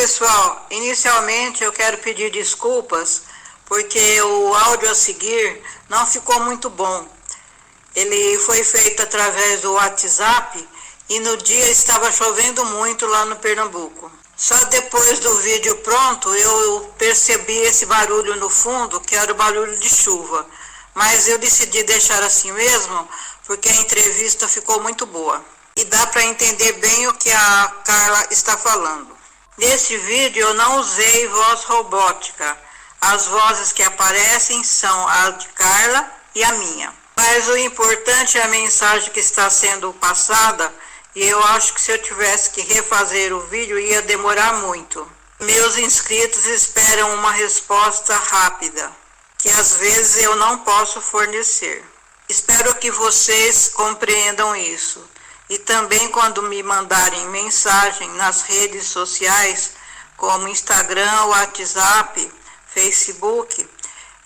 pessoal, inicialmente eu quero pedir desculpas porque o áudio a seguir não ficou muito bom. Ele foi feito através do WhatsApp e no dia estava chovendo muito lá no Pernambuco. Só depois do vídeo pronto eu percebi esse barulho no fundo, que era o barulho de chuva. Mas eu decidi deixar assim mesmo, porque a entrevista ficou muito boa. E dá para entender bem o que a Carla está falando. Nesse vídeo eu não usei voz robótica. As vozes que aparecem são a de Carla e a minha. Mas o importante é a mensagem que está sendo passada, e eu acho que se eu tivesse que refazer o vídeo ia demorar muito. Meus inscritos esperam uma resposta rápida, que às vezes eu não posso fornecer. Espero que vocês compreendam isso. E também quando me mandarem mensagem nas redes sociais, como Instagram, WhatsApp, Facebook,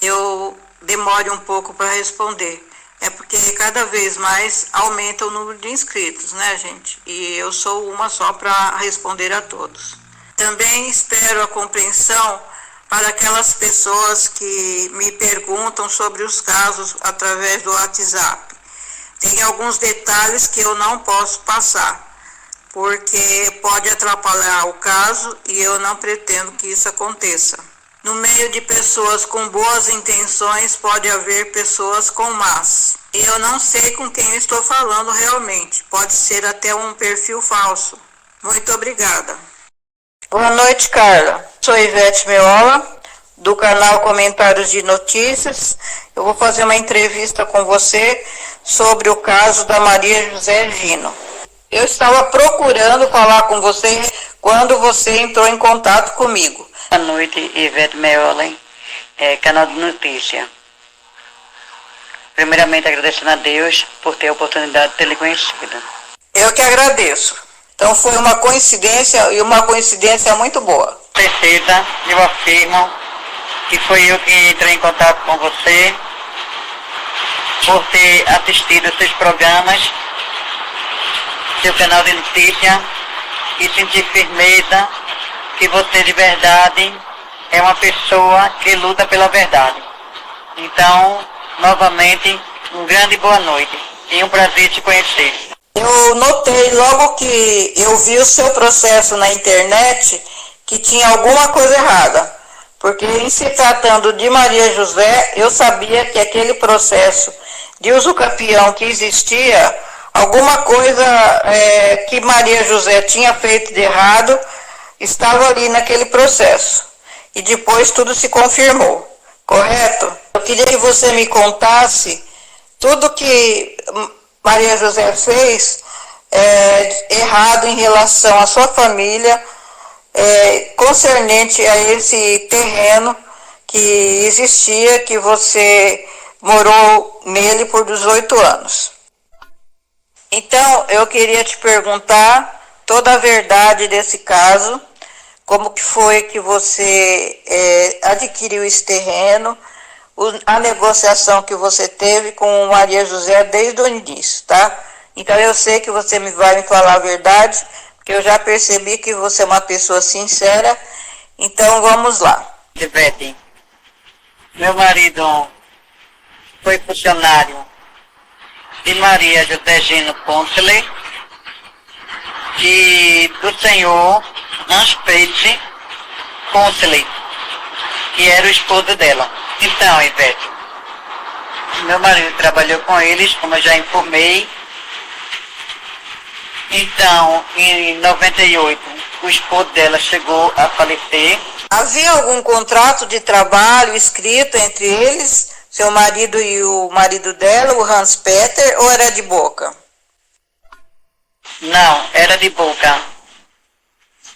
eu demoro um pouco para responder. É porque cada vez mais aumenta o número de inscritos, né, gente? E eu sou uma só para responder a todos. Também espero a compreensão para aquelas pessoas que me perguntam sobre os casos através do WhatsApp. Tem alguns detalhes que eu não posso passar, porque pode atrapalhar o caso e eu não pretendo que isso aconteça. No meio de pessoas com boas intenções, pode haver pessoas com más. Eu não sei com quem eu estou falando realmente. Pode ser até um perfil falso. Muito obrigada. Boa noite, Carla. Sou Ivete Meola, do canal Comentários de Notícias. Eu vou fazer uma entrevista com você sobre o caso da Maria José Gino. Eu estava procurando falar com você quando você entrou em contato comigo. Boa noite, Ivete Meola, canal de notícia. Primeiramente, agradecendo a Deus por ter a oportunidade de ter lhe conhecido. Eu que agradeço. Então foi uma coincidência e uma coincidência muito boa. Com certeza, eu afirmo que foi eu que entrei em contato com você por ter assistido seus programas, seu canal de notícia, e sentir firmeza que você de verdade é uma pessoa que luta pela verdade. Então, novamente, um grande boa noite e um prazer te conhecer. Eu notei logo que eu vi o seu processo na internet que tinha alguma coisa errada, porque em se tratando de Maria José, eu sabia que aquele processo de usucapião que existia, alguma coisa que Maria José tinha feito de errado, estava ali naquele processo. E depois tudo se confirmou, correto? Eu queria que você me contasse tudo que Maria José fez errado em relação à sua família, concernente a esse terreno que existia, que você morou nele por 18 anos. Então, eu queria te perguntar toda a verdade desse caso, como que foi que você adquiriu esse terreno, a negociação que você teve com Maria José desde o início, tá? Então eu sei que você vai me falar a verdade, porque eu já percebi que você é uma pessoa sincera, então vamos lá. Ivete, meu marido foi funcionário de Maria José Gino Ponce e do senhor Anspete Ponce, que era o esposo dela. Então, Ivete, meu marido trabalhou com eles, como eu já informei. Então, em 98, o esposo dela chegou a falecer. Havia algum contrato de trabalho escrito entre eles, seu marido e o marido dela, o Hans Peter, ou era de boca? Não, era de boca.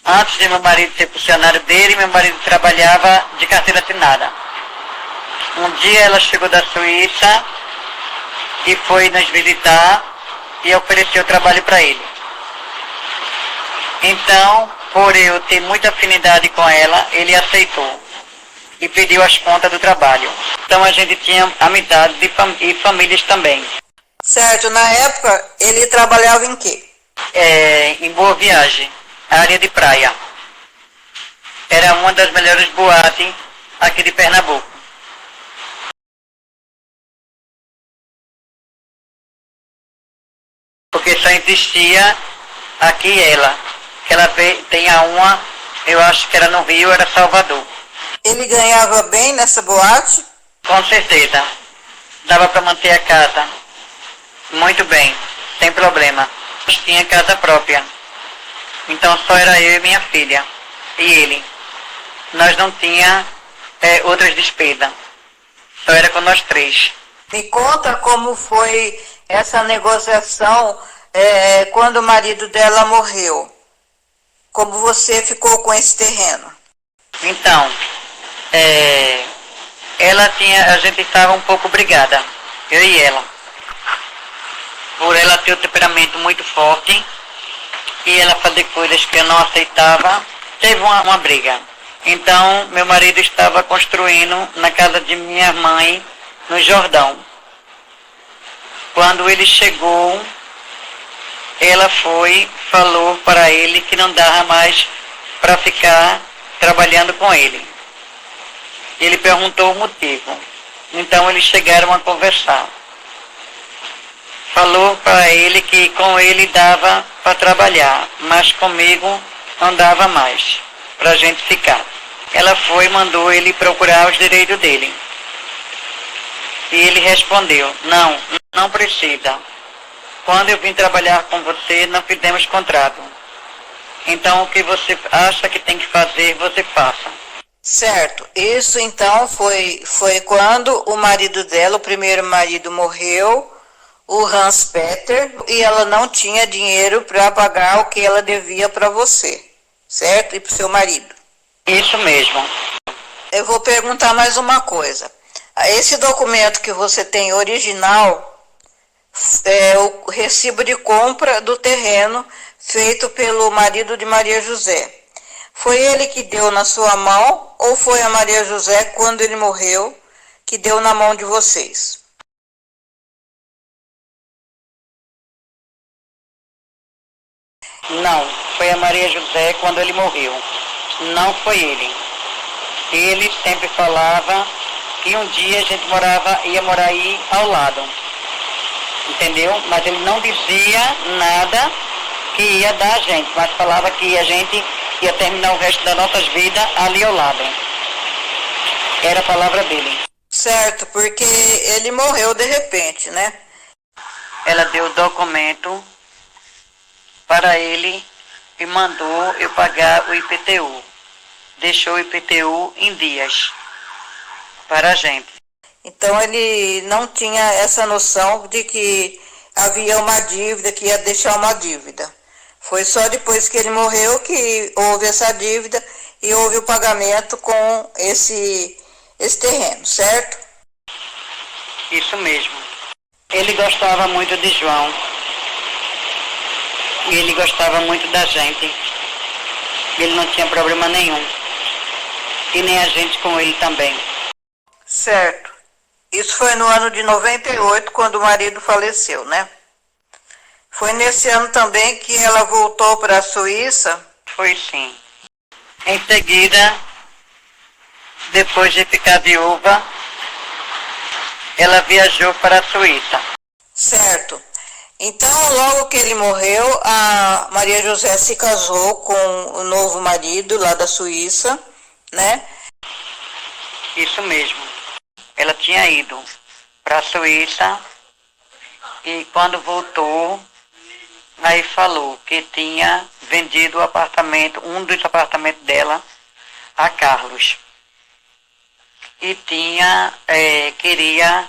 Antes de meu marido ser funcionário dele, meu marido trabalhava de carteira assinada. Um dia ela chegou da Suíça e foi nos visitar e ofereceu trabalho para ele. Então, por eu ter muita afinidade com ela, ele aceitou e pediu as contas do trabalho. Então a gente tinha amizade e famílias também. Certo, na época ele trabalhava em quê? Em Boa Viagem, área de praia. uma das melhores boates aqui de Pernambuco. Porque só existia aqui ela. Que ela tenha uma, eu acho que era no Rio, era Salvador. Ele ganhava bem nessa boate? Com certeza. Dava para manter a casa. Muito bem, sem problema. Tinha casa própria. Então só era eu e minha filha. E ele. Nós não tinha outras despesas. Só era com nós três. Me conta como foi essa negociação quando o marido dela morreu. Como você ficou com esse terreno? Então, a gente estava um pouco brigada, eu e ela. Por ela ter um temperamento muito forte e ela fazer coisas que eu não aceitava, teve uma briga. Então, meu marido estava construindo na casa de minha mãe, no Jordão. Quando ele chegou, ela falou para ele que não dava mais para ficar trabalhando com ele. Ele perguntou o motivo. Então eles chegaram a conversar. Falou para ele que com ele dava para trabalhar, mas comigo não dava mais para a gente ficar. Ela mandou ele procurar os direitos dele. E ele respondeu, não precisa. Quando eu vim trabalhar com você, não fizemos contrato. Então, o que você acha que tem que fazer, você faça. Certo. Isso, então, foi quando o marido dela, o primeiro marido, morreu, o Hans Peter, e ela não tinha dinheiro para pagar o que ela devia para você, certo? E para o seu marido. Isso mesmo. Eu vou perguntar mais uma coisa. Esse documento que você tem original é o recibo de compra do terreno feito pelo marido de Maria José. Foi ele que deu na sua mão ou foi a Maria José, quando ele morreu, que deu na mão de vocês? Não, foi a Maria José quando ele morreu. Não foi ele. Ele sempre falava que um dia a gente ia morar aí ao lado. Entendeu? Mas ele não dizia nada que ia dar a gente, mas falava que a gente ia terminar o resto das nossas vidas ali ao lado. Era a palavra dele. Certo, porque ele morreu de repente, né? Ela deu o documento para ele e mandou eu pagar o IPTU. Deixou o IPTU em dias para a gente. Então ele não tinha essa noção de que havia uma dívida, que ia deixar uma dívida. Foi só depois que ele morreu que houve essa dívida e houve o pagamento com esse terreno, certo? Isso mesmo. Ele gostava muito de João. E ele gostava muito da gente. Ele não tinha problema nenhum. E nem a gente com ele também. Certo. Isso foi no ano de 98, quando o marido faleceu, né? Foi nesse ano também que ela voltou para a Suíça? Foi sim. Em seguida, depois de ficar viúva, ela viajou para a Suíça. Certo. Então, logo que ele morreu, a Maria José se casou com o novo marido lá da Suíça, né? Isso mesmo. Ela tinha ido para a Suíça e quando voltou, aí falou que tinha vendido o apartamento, um dos apartamentos dela, a Carlos. E queria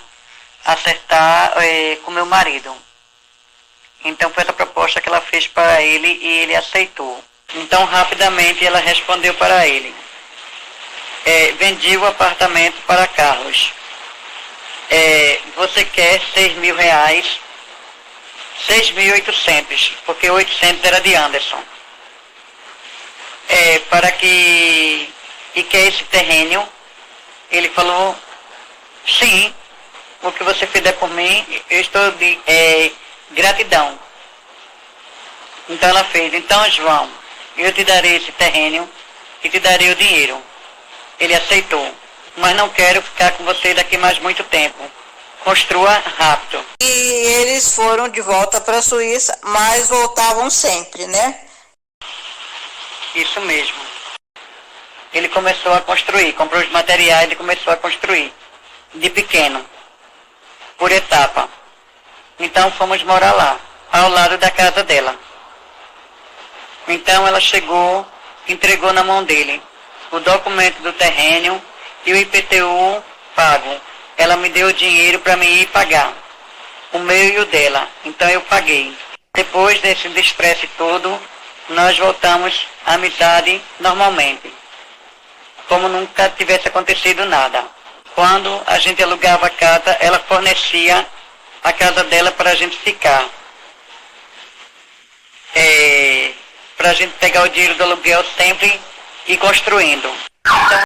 acertar com meu marido. Então foi essa proposta que ela fez para ele e ele aceitou. Então rapidamente ela respondeu para ele. Vendi o apartamento para Carlos. Você quer R$6.000? 6.800, porque 800 era de Anderson. Para que... E quer esse terreno? Ele falou, sim, o que você fizer por mim, eu estou de gratidão. Então ela fez, então João, eu te darei esse terreno e te darei o dinheiro. Ele aceitou. Mas não quero ficar com você daqui mais muito tempo. Construa rápido. E eles foram de volta para a Suíça, mas voltavam sempre, né? Isso mesmo. Ele começou a construir, comprou os materiais e começou a construir. De pequeno. Por etapa. Então fomos morar lá, ao lado da casa dela. Então ela chegou, entregou na mão dele o documento do terreno e o IPTU pago. Ela me deu o dinheiro para mim ir pagar. O meu e o dela. Então eu paguei. Depois desse desprezo todo, nós voltamos à amizade normalmente. Como nunca tivesse acontecido nada. Quando a gente alugava a casa, ela fornecia a casa dela para a gente ficar. Para a gente pegar o dinheiro do aluguel sempre e construindo. Então,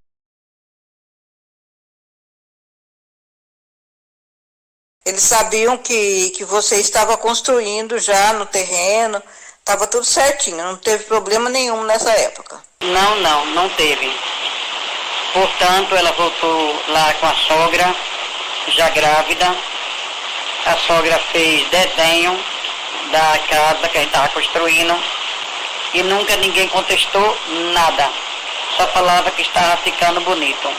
eles sabiam que você estava construindo já no terreno, estava tudo certinho, não teve problema nenhum nessa época. Não teve. Portanto, ela voltou lá com a sogra, já grávida. A sogra fez desenho da casa que a gente estava construindo e nunca ninguém contestou nada. Só falava que estava ficando bonito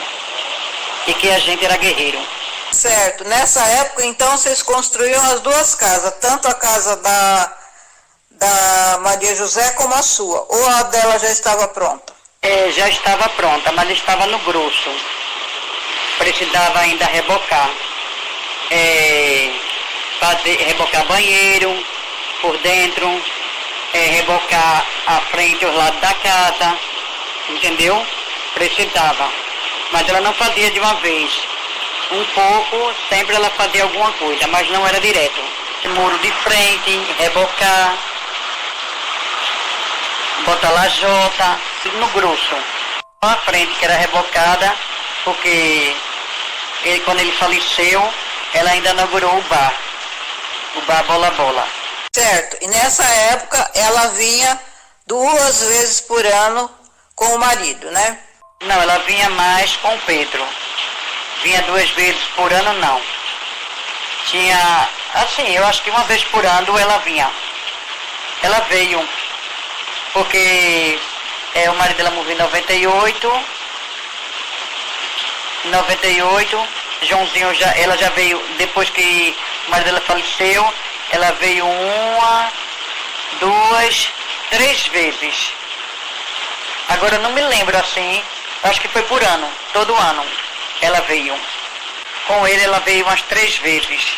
e que a gente era guerreiro. Certo. Nessa época, então, vocês construíram as duas casas, tanto a casa da Maria José como a sua, ou a dela já estava pronta? Já estava pronta, mas estava no grosso. Precisava ainda rebocar. Rebocar banheiro por dentro, rebocar a frente, os lados da casa, entendeu? Precisava. Mas ela não fazia de uma vez. Um pouco, sempre ela fazia alguma coisa, mas não era direto. Muro de frente, rebocar, botar lajota, tudo no grosso. A frente que era rebocada, porque quando ele faleceu, ela ainda inaugurou o bar Bola Bola. Certo, e nessa época ela vinha 2 vezes por ano com o marido, né? Não, ela vinha mais com o Pedro. Vinha 2 vezes por ano, não. Tinha, assim, eu acho que 1 vez por ano ela vinha. Ela veio, porque o marido dela morreu em 98, Joãozinho ela já veio, depois que o marido dela faleceu, ela veio 1, 2, 3 vezes. Agora eu não me lembro assim, acho que foi por ano, todo ano ela veio. Com ele ela veio umas 3 vezes.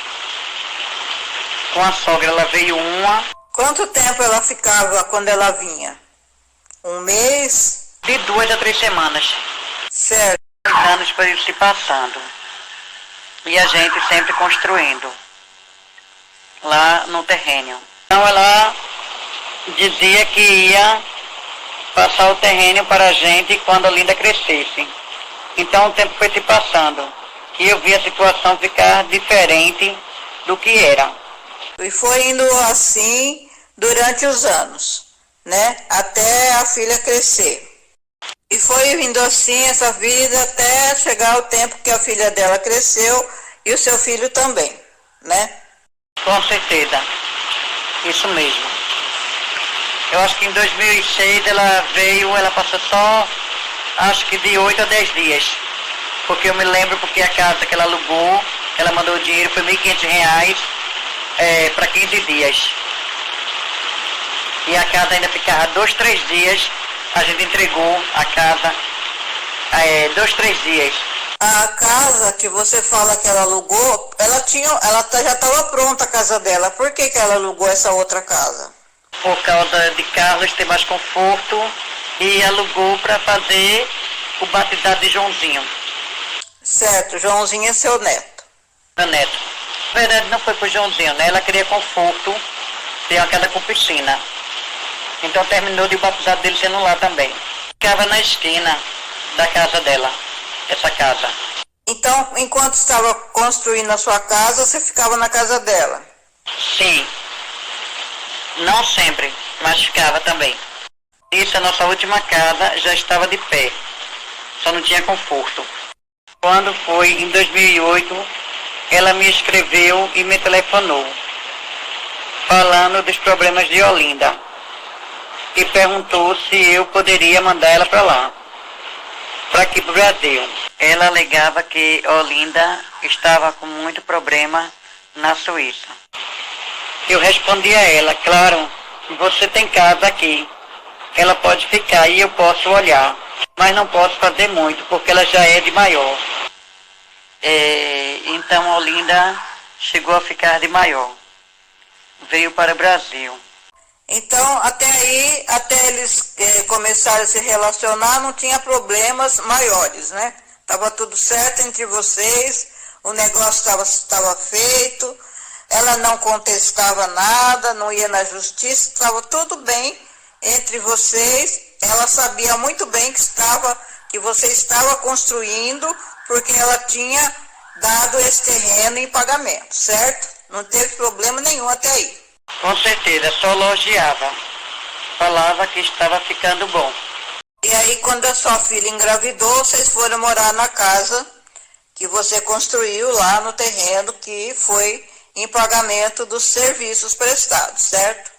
Com a sogra ela veio 1. Quanto tempo ela ficava quando ela vinha? 1 mês? De 2 a 3 semanas. Certo. Anos para ir se passando. E a gente sempre construindo. Lá no terreno. Então ela dizia que ia passar o terreno para a gente quando a Linda crescesse. Então o tempo foi se passando. E eu vi a situação ficar diferente do que era. E foi indo assim durante os anos, né? Até a filha crescer. E foi indo assim essa vida até chegar o tempo que a filha dela cresceu e o seu filho também, né? Com certeza. Isso mesmo. Eu acho que em 2006 ela veio, ela passou só, acho que de 8 a 10 dias. Porque eu me lembro porque a casa que ela alugou, ela mandou o dinheiro, foi R$1.500 para 15 dias. E a casa ainda ficava 2, 3 dias, a gente entregou a casa 2, 3 dias. A casa que você fala que ela alugou, ela já estava pronta a casa dela. Por que ela alugou essa outra casa? Por causa de Carlos ter mais conforto e alugou para fazer o batizado de Joãozinho. Certo, Joãozinho é seu neto. Meu neto. Na verdade não foi pro Joãozinho, né? Ela queria conforto, ter uma casa com piscina. Então terminou de o batizado dele sendo lá também. Ficava na esquina da casa dela, essa casa. Então, enquanto estava construindo a sua casa, você ficava na casa dela? Sim. Não sempre, mas ficava também. Isso, a nossa última casa já estava de pé, só não tinha conforto. Quando foi em 2008, ela me escreveu e me telefonou, falando dos problemas de Olinda, e perguntou se eu poderia mandar ela para lá, para aqui para o Brasil. Ela alegava que Olinda estava com muito problema na Suíça. Eu respondi a ela, claro, você tem casa aqui, ela pode ficar e eu posso olhar, mas não posso fazer muito, porque ela já é de maior. Então Olinda chegou a ficar de maior, veio para o Brasil. Então, até aí, até eles começarem a se relacionar, não tinha problemas maiores, né? Estava tudo certo entre vocês, o negócio estava feito, ela não contestava nada, não ia na justiça, estava tudo bem entre vocês. Ela sabia muito bem que você estava construindo, porque ela tinha dado esse terreno em pagamento, certo? Não teve problema nenhum até aí. Com certeza, só elogiava. Falava que estava ficando bom. E aí, quando a sua filha engravidou, vocês foram morar na casa que você construiu lá no terreno que foi em pagamento dos serviços prestados, certo?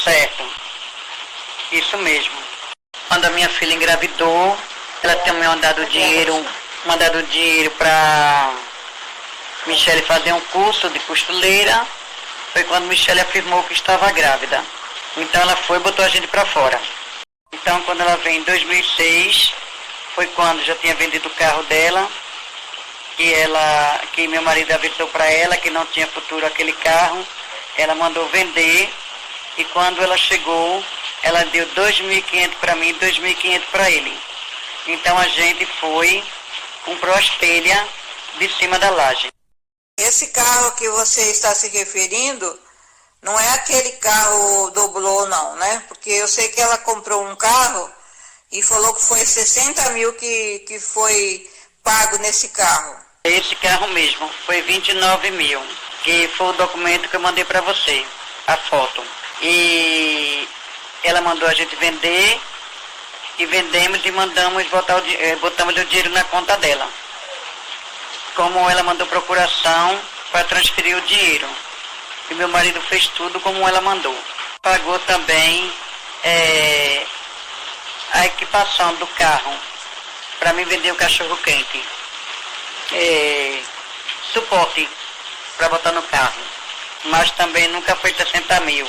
Certo. Isso mesmo. Quando a minha filha engravidou, ela tinha me mandado dinheiro para Michele fazer um curso de costureira. Foi quando Michele afirmou que estava grávida. Então ela foi e botou a gente para fora. Então quando ela veio em 2006, foi quando já tinha vendido o carro dela, que meu marido avisou para ela que não tinha futuro aquele carro. Ela mandou vender e quando ela chegou, ela deu 2.500 para mim e 2.500 para ele. Então a gente foi, comprou as telhas de cima da laje. Esse carro que você está se referindo não é aquele carro doblô não, né? Porque eu sei que ela comprou um carro e falou que foi 60 mil que foi pago nesse carro. Esse carro mesmo, foi 29 mil, que foi o documento que eu mandei para você, a foto. E ela mandou a gente vender, e vendemos e botamos o dinheiro na conta dela. Como ela mandou procuração para transferir o dinheiro. E meu marido fez tudo como ela mandou. Pagou também a equipação do carro para me vender o cachorro quente. Suporte para botar no carro. Mas também nunca foi 60 mil.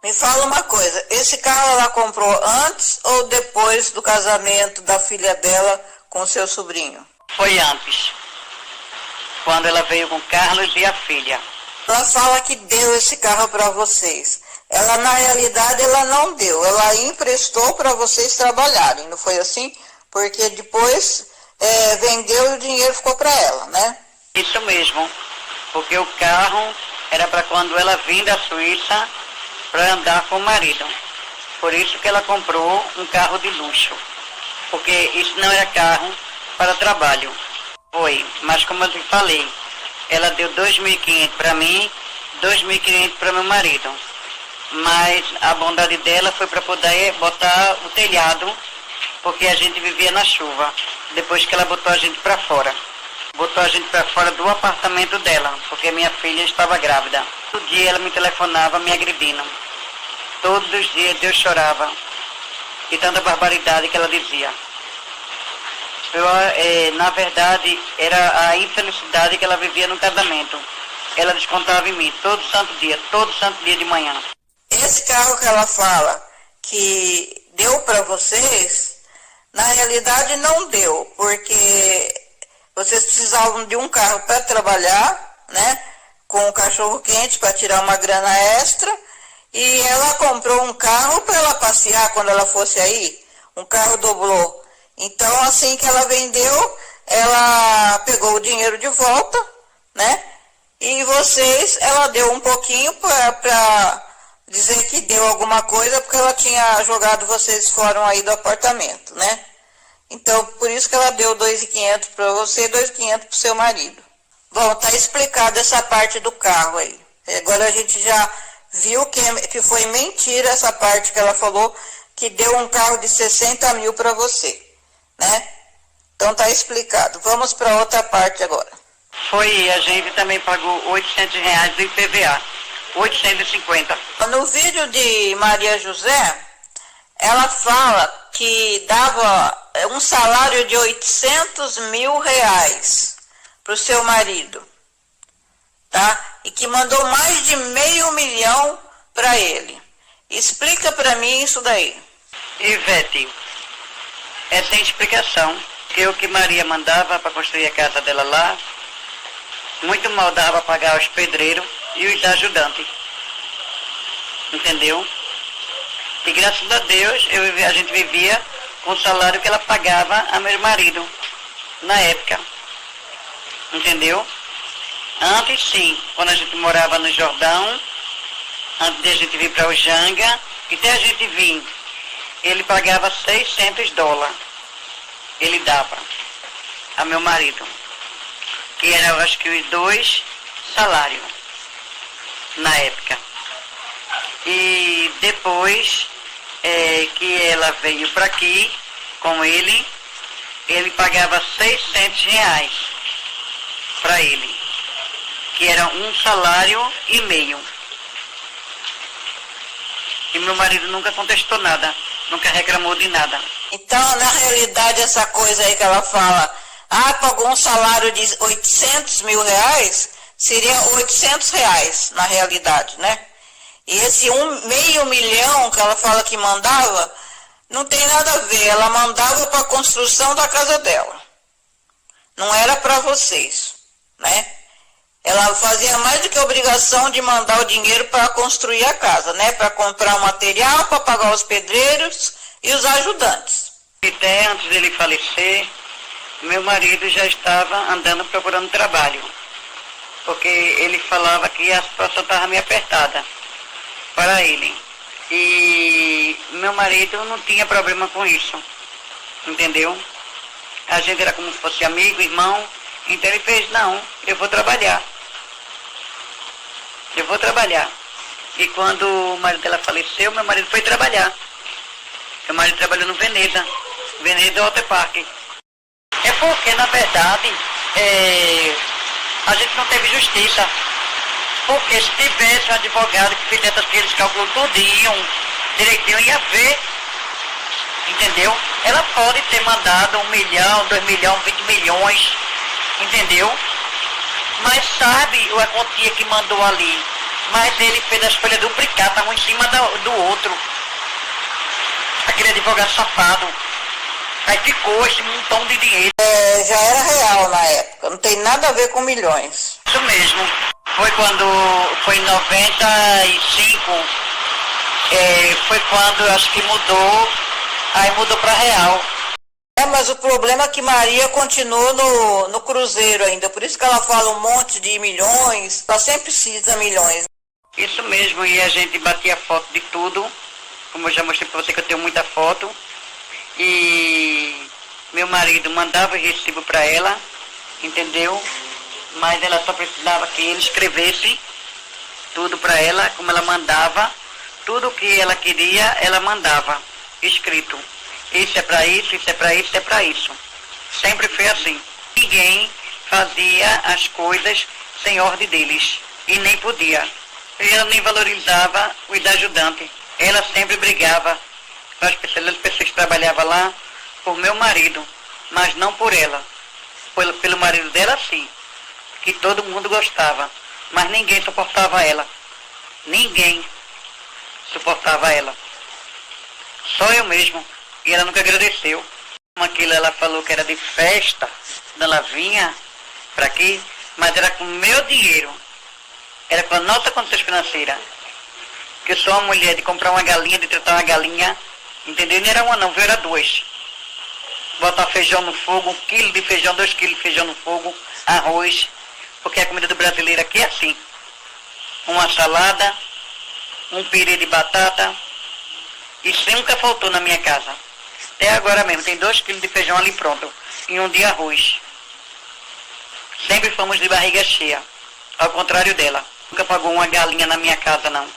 Me fala uma coisa, esse carro ela comprou antes ou depois do casamento da filha dela com seu sobrinho? Foi antes. Quando ela veio com Carlos e a filha. Ela fala que deu esse carro para vocês. Ela, na realidade, ela não deu. Ela emprestou para vocês trabalharem, não foi assim? Porque depois vendeu e o dinheiro ficou para ela, né? Isso mesmo. Porque o carro era para quando ela vinha da Suíça para andar com o marido. Por isso que ela comprou um carro de luxo. Porque isso não era carro para trabalho. Foi, mas como eu te falei, ela deu 2.500 para mim, 2.500 para meu marido. Mas a bondade dela foi para poder botar o telhado, porque a gente vivia na chuva, depois que ela botou a gente para fora. Botou a gente para fora do apartamento dela, porque minha filha estava grávida. Todo dia ela me telefonava me agredindo. Todos os dias eu chorava, de tanta barbaridade que ela dizia. Na verdade, era a infelicidade que ela vivia no casamento. Ela descontava em mim todo santo dia de manhã. Esse carro que ela fala que deu para vocês, na realidade não deu, porque vocês precisavam de um carro para trabalhar, né? Com o cachorro quente para tirar uma grana extra, e ela comprou um carro para ela passear quando ela fosse aí, um carro doblô. Então, assim que ela vendeu, ela pegou o dinheiro de volta, né? E vocês, ela deu um pouquinho para dizer que deu alguma coisa, porque ela tinha jogado vocês fora aí do apartamento, né? Então, por isso que ela deu 2.500 para você e 2.500 para o seu marido. Bom, tá explicado essa parte do carro aí. Agora a gente já viu que foi mentira essa parte que ela falou que deu um carro de 60 mil para você, né? Então tá explicado. Vamos para outra parte agora. Foi, a gente também pagou R$ 800 do IPVA, 850. No vídeo de Maria José, ela fala que dava um salário de 800 mil reais para o seu marido, tá? E que mandou mais de R$500 mil para ele. Explica para mim isso daí. Ivete, é sem explicação. Que o que Maria mandava para construir a casa dela lá, muito mal dava para pagar os pedreiros e os ajudantes. Entendeu? E graças a Deus a gente vivia com o salário que ela pagava a meu marido na época. Entendeu? Antes sim, quando a gente morava no Jordão, antes de a gente vir para o Janga, e até a gente vir, ele pagava $600. Ele dava a meu marido, que era, eu acho que os 2 salários na época. E depois que ela veio para aqui com ele pagava R$600 para ele, que era um salário e meio. E meu marido nunca contestou nada, nunca reclamou de nada. Então, na realidade, essa coisa aí que ela fala, pagou um salário de 800 mil reais, seria 800 reais, na realidade, né? E esse R$500 mil que ela fala que mandava, não tem nada a ver, ela mandava para a construção da casa dela. Não era para vocês, né? Ela fazia mais do que obrigação de mandar o dinheiro para construir a casa, né? Para comprar o material, para pagar os pedreiros e os ajudantes. Até antes dele falecer, meu marido já estava andando procurando trabalho, porque ele falava que a situação estava meio apertada para ele. E meu marido não tinha problema com isso, entendeu? A gente era como se fosse amigo, irmão, então ele fez, não, eu vou trabalhar. E quando o marido dela faleceu, meu marido foi trabalhar. Meu marido trabalhou no Veneza Water Park. É porque, na verdade, a gente não teve justiça. Porque se tivesse um advogado que fizesse aqueles cálculos tudinho, direitinho, ia ver, entendeu? Ela pode ter mandado 1 milhão, 2 milhões, 20 milhões, entendeu? Mas sabe a quantia que mandou ali. Mas ele fez as folhas duplicadas, um em cima do outro. Aquele advogado safado. Aí ficou esse montão de dinheiro. Já era real na época, não tem nada a ver com milhões. Isso mesmo. Foi foi em 95, foi quando acho que mudou, aí mudou para real. Mas o problema é que Maria continuou no cruzeiro ainda, por isso que ela fala um monte de milhões, ela sempre cita milhões. Isso mesmo, e a gente batia foto de tudo, como eu já mostrei para você que eu tenho muita foto, e meu marido mandava o recibo para ela, entendeu? Mas ela só precisava que ele escrevesse tudo para ela, como ela mandava, tudo que ela queria, ela mandava, escrito. Isso é para isso, isso é para isso, isso é para isso. Sempre foi assim. Ninguém fazia as coisas sem ordem deles, e nem podia. E ela nem valorizava o ajudante. Ela sempre brigava com as pessoas que trabalhavam lá por meu marido, mas não por ela. Pelo marido dela, sim. Que todo mundo gostava, mas ninguém suportava ela. Ninguém suportava ela. Só eu mesmo. E ela nunca agradeceu. Aquilo ela falou que era de festa, ela vinha para aqui, mas era com o meu dinheiro. Era com a nossa condição financeira. Que eu sou uma mulher de comprar uma galinha, de tratar uma galinha, entendeu? Não era uma não, era 2. Botar feijão no fogo, 1 quilo de feijão, 2 quilos de feijão no fogo, arroz. Porque a comida do brasileiro aqui é assim. Uma salada, um pirê de batata. Isso nunca faltou na minha casa. Até agora mesmo, tem 2 quilos de feijão ali pronto. E 1 dia arroz. Sempre fomos de barriga cheia. Ao contrário dela. Nunca pagou uma galinha na minha casa, não.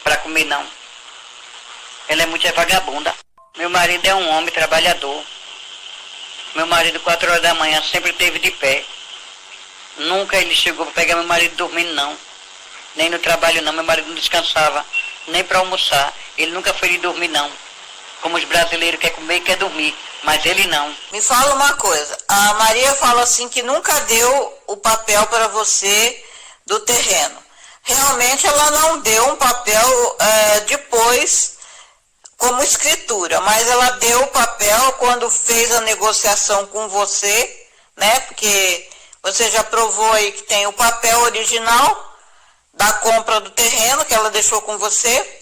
Para comer, não. Ela é muito vagabunda. Meu marido é um homem trabalhador. Meu marido, 4 horas da manhã, sempre esteve de pé. Nunca ele chegou para pegar meu marido dormindo, não. Nem no trabalho, não. Meu marido não descansava, nem para almoçar. Ele nunca foi de dormir, não. Como os brasileiros querem comer e querem dormir, mas ele não. Me fala uma coisa. A Maria fala assim que nunca deu o papel para você do terreno. Realmente ela não deu um papel depois como escritura, mas ela deu o papel quando fez a negociação com você, né? Porque você já provou aí que tem o papel original da compra do terreno que ela deixou com você,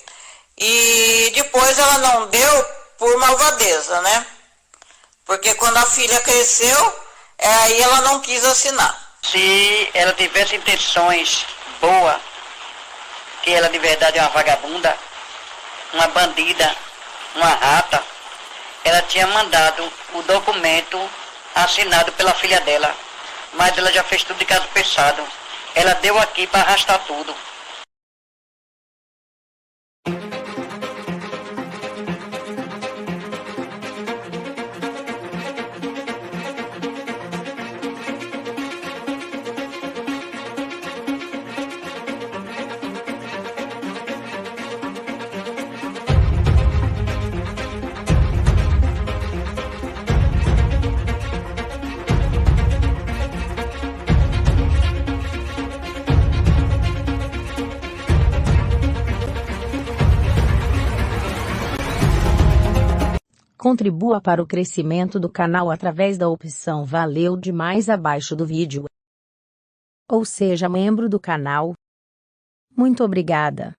e depois ela não deu por malvadeza, né? Porque quando a filha cresceu, aí ela não quis assinar. Se ela tivesse intenções boas, que ela de verdade é uma vagabunda, uma bandida, uma rata, ela tinha mandado o documento assinado pela filha dela, mas ela já fez tudo de caso pensado. Ela deu aqui para arrastar tudo. Contribua para o crescimento do canal através da opção Valeu Demais abaixo do vídeo. Ou seja membro do canal. Muito obrigada.